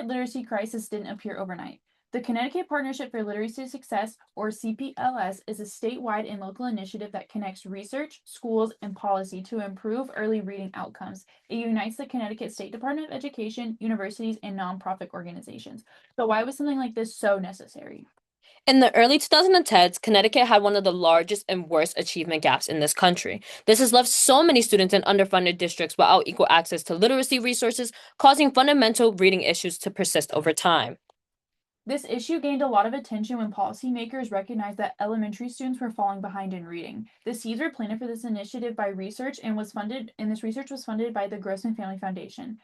literacy crisis didn't appear overnight. The Connecticut Partnership for Literacy Success, or CPLS, is a statewide and local initiative that connects research, schools, and policy to improve early reading outcomes. It unites the Connecticut State Department of Education, universities, and nonprofit organizations. So, why was something like this so necessary? In the early 2010s, Connecticut had one of the largest and worst achievement gaps in this country. This has left so many students in underfunded districts without equal access to literacy resources, causing fundamental reading issues to persist over time. This issue gained a lot of attention when policymakers recognized that elementary students were falling behind in reading. The seeds were planted for this initiative by research and this research was funded by the Grossman Family Foundation,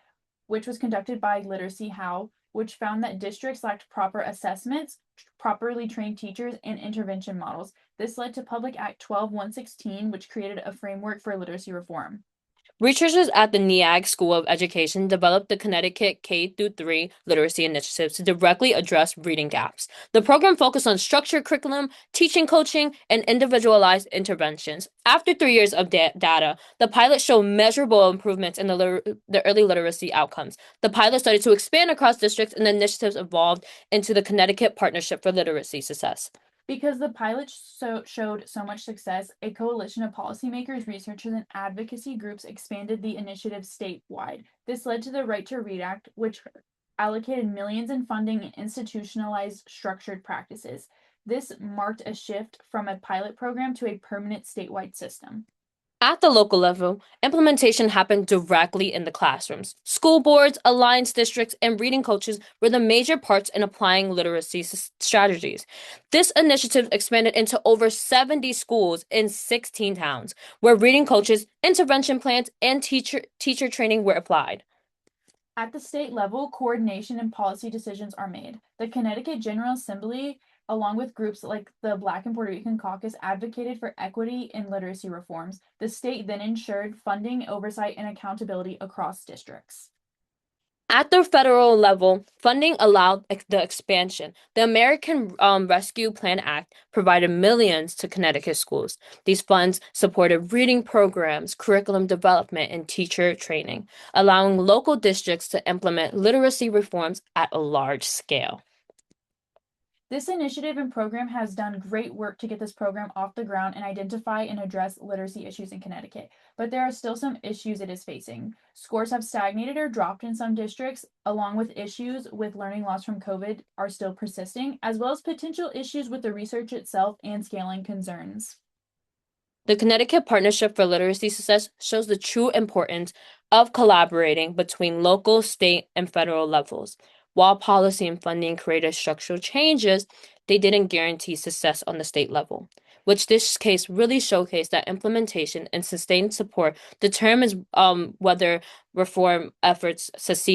which was conducted by Literacy How, which found that districts lacked proper assessments, properly trained teachers, and intervention models. This led to Public Act 12116, which created a framework for literacy reform. Researchers at the NEAG School of Education developed the Connecticut K-3 literacy initiatives to directly address reading gaps. The program focused on structured curriculum, teaching coaching, and individualized interventions. After 3 years of data, the pilot showed measurable improvements in the early literacy outcomes. The pilot started to expand across districts, and the initiatives evolved into the Connecticut Partnership for Literacy Success. Because the pilot showed so much success, a coalition of policymakers, researchers, and advocacy groups expanded the initiative statewide. This led to the Right to Read Act, which allocated millions in funding and institutionalized structured practices. This marked a shift from a pilot program to a permanent statewide system. At the local level, implementation happened directly in the classrooms. School boards, alliance districts, and reading coaches were the major parts in applying literacy strategies. This initiative expanded into over 70 schools in 16 towns, where reading coaches, intervention plans, and teacher training were applied. At the state level, coordination and policy decisions are made. The Connecticut General Assembly, along with groups like the Black and Puerto Rican Caucus, advocated for equity and literacy reforms. The state then ensured funding, oversight, and accountability across districts. At the federal level, funding allowed the expansion. The American Rescue Plan Act provided millions to Connecticut schools. These funds supported reading programs, curriculum development, and teacher training, allowing local districts to implement literacy reforms at a large scale. This initiative and program has done great work to get this program off the ground and identify and address literacy issues in Connecticut. But there are still some issues it is facing. Scores have stagnated or dropped in some districts, along with issues with learning loss from COVID are still persisting, as well as potential issues with the research itself and scaling concerns. The Connecticut Partnership for Literacy Success shows the true importance of collaborating between local, state, and federal levels. While policy and funding created structural changes, they didn't guarantee success on the state level, which this case really showcased that implementation and sustained support determines whether reform efforts succeed.